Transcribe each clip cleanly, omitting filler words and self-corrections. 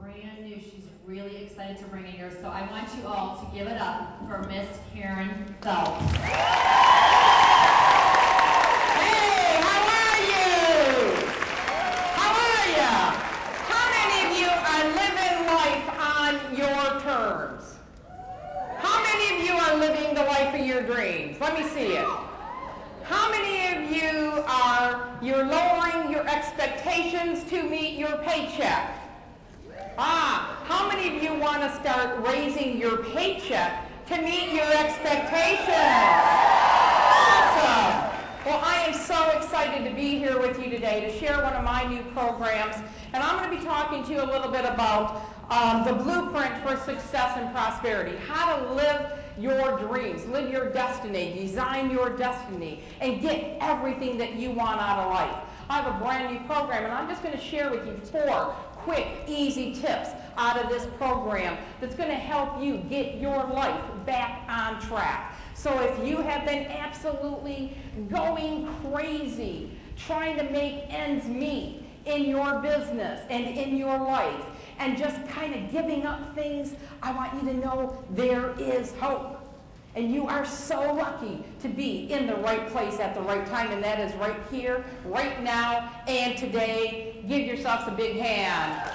brand new. She's really excited to bring it here. So I want you all to give it up for Miss Karen Phelps. Hey, how are you? How are you? How many of you are living life on your terms? How many of you are living the life of your dreams? Let me see it. How many of you you're lowering your expectations to meet your paycheck? How many of you want to start raising your paycheck to meet your expectations? Awesome. Well, I am so excited to be here with you today to share one of my new programs. And I'm going to be talking to you a little bit about the blueprint for success and prosperity, how to live your dreams, live your destiny, design your destiny, and get everything that you want out of life. I have a brand new program, and I'm just going to share with you 4 quick, easy tips out of this program that's going to help you get your life back on track. So if you have been absolutely going crazy trying to make ends meet in your business and in your life and just kind of giving up things, I want you to know there is hope. And you are so lucky to be in the right place at the right time, and that is right here, right now, and today. Give yourselves a big hand.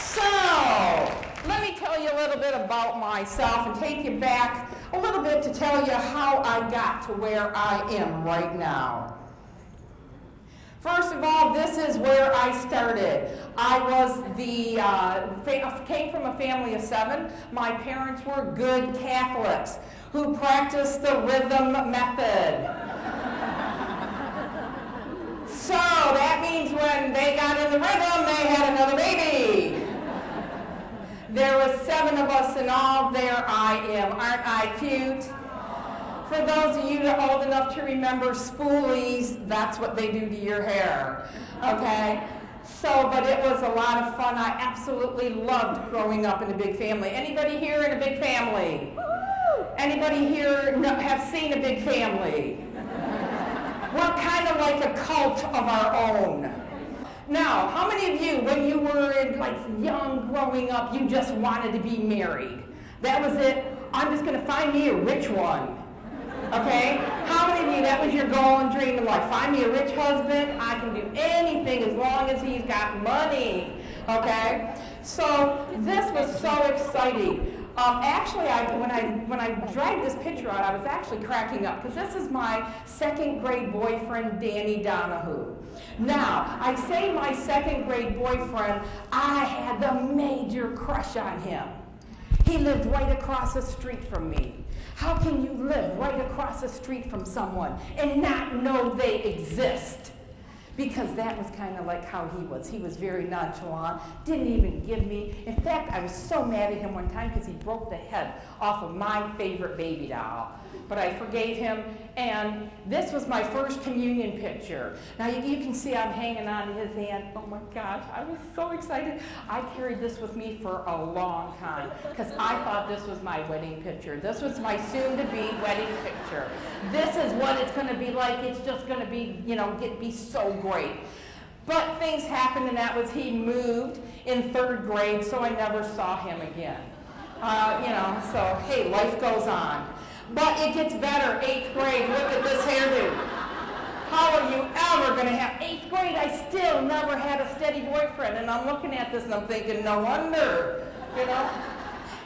So, let me tell you a little bit about myself and take you back a little bit to tell you how I got to where I am right now. First of all, this is where I started. I was came from a family of 7. My parents were good Catholics who practiced the rhythm method. So that means when they got in the rhythm, they had another baby. There were 7 of us in all. There I am. Aren't I cute? For those of you that are old enough to remember spoolies, that's what they do to your hair, okay? So, but it was a lot of fun. I absolutely loved growing up in a big family. Anybody here in a big family? Anybody here have seen a big family? We're kind of like a cult of our own. Now, how many of you, when you were like young growing up, you just wanted to be married? That was it. I'm just going to find me a rich one. Okay? How many of you, that was your goal and dream in life? Find me a rich husband. I can do anything as long as he's got money. Okay? So this was so exciting. Actually, when I dragged this picture out, I was actually cracking up because this is my 2nd grade boyfriend, Danny Donahue. Now, I say my 2nd grade boyfriend, I had the major crush on him. He lived right across the street from me. How can you live right across the street from someone and not know they exist? Because that was kind of like how he was. He was very nonchalant, didn't even give me. In fact, I was so mad at him one time because he broke the head off of my favorite baby doll. But I forgave him, and this was my first communion picture. Now you can see I'm hanging on to his hand. Oh my gosh, I was so excited. I carried this with me for a long time because I thought this was my wedding picture. This was my soon-to-be wedding picture. This is what it's going to be like. It's just going to be, be so great. But things happened, and that was he moved in 3rd grade, so I never saw him again. So hey, life goes on. But it gets better. 8th grade, look at this hairdo. How are you ever going to have 8th grade? I still never had a steady boyfriend, and I'm looking at this and I'm thinking, no wonder,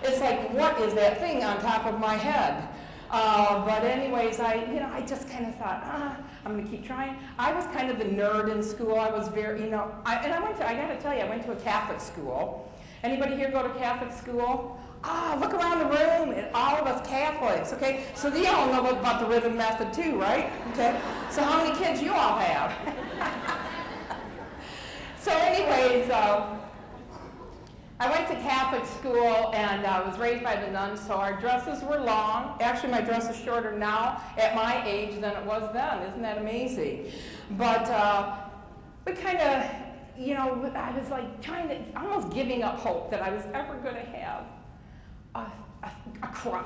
It's like, what is that thing on top of my head? But anyways, I just kind of thought, I'm going to keep trying. I was kind of the nerd in school. I was very, I got to tell you, I went to a Catholic school. Anybody here go to Catholic school? Look around the room, and all of us Catholics, okay? So you all know about the rhythm method too, right? Okay? So how many kids you all have? So anyways, I went to Catholic school, and I was raised by the nuns, so our dresses were long. Actually, my dress is shorter now at my age than it was then. Isn't that amazing? But we kind of, I was like almost giving up hope that I was ever going to have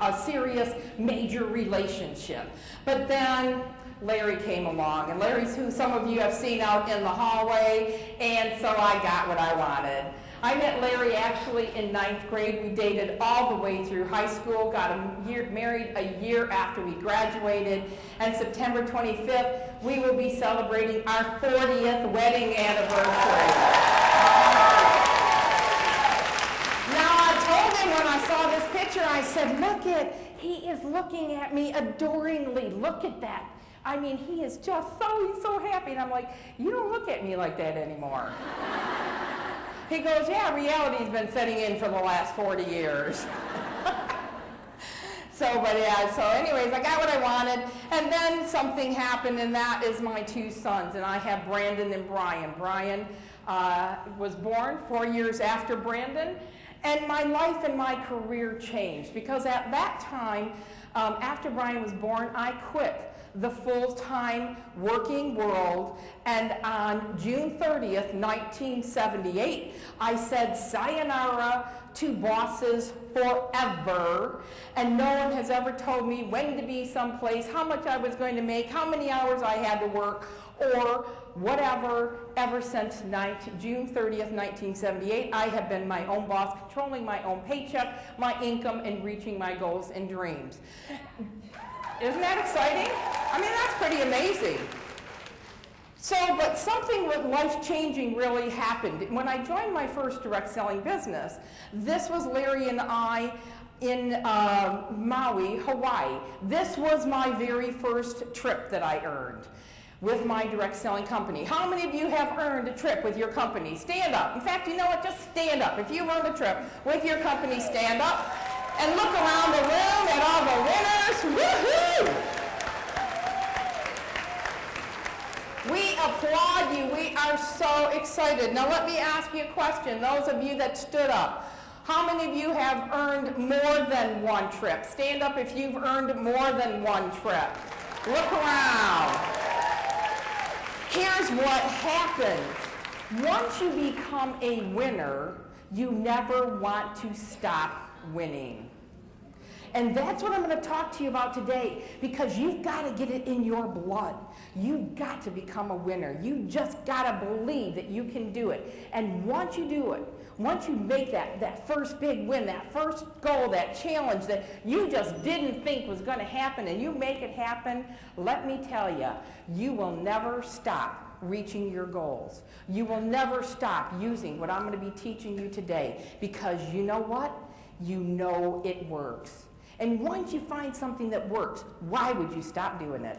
a serious, major relationship. But then Larry came along. And Larry's who some of you have seen out in the hallway, and so I got what I wanted. I met Larry actually in 9th grade. We dated all the way through high school, married a year after we graduated, and September 25th, we will be celebrating our 40th wedding anniversary. Now, I told him when I saw this picture, I said, he is looking at me adoringly. Look at that. I mean, he is just he's so happy. And I'm like, you don't look at me like that anymore. He goes, yeah, reality's been setting in for the last 40 years. So anyways, I got what I wanted, and then something happened, and that is my 2 sons, and I have Brandon and Brian. Brian was born 4 years after Brandon, and my life and my career changed, because at that time, after Brian was born, I quit the full-time working world, and on June 30th, 1978, I said sayonara to bosses forever, and no one has ever told me when to be someplace, how much I was going to make, how many hours I had to work, or whatever, ever since June 30th, 1978. I have been my own boss, controlling my own paycheck, my income, and reaching my goals and dreams. Isn't that exciting? I mean, that's pretty amazing. But something life-changing really happened. When I joined my first direct selling business, this was Larry and I in Maui, Hawaii. This was my very first trip that I earned with my direct selling company. How many of you have earned a trip with your company? Stand up. In fact, you know what? Just stand up. If you've earned a trip with your company, stand up. And look around the room at all the winners. Woohoo! We applaud you. We are so excited. Now let me ask you a question. Those of you that stood up, how many of you have earned more than one trip? Stand up if you've earned more than one trip. Look around. Here's what happens. Once you become a winner, you never want to stop winning. And that's what I'm going to talk to you about today, because you've got to get it in your blood. You've got to become a winner. You just got to believe that you can do it. And once you do it, once you make that first big win, that first goal, that challenge that you just didn't think was going to happen, and you make it happen, let me tell you, you will never stop reaching your goals. You will never stop using what I'm going to be teaching you today, because you know what? You know it works. And once you find something that works, why would you stop doing it?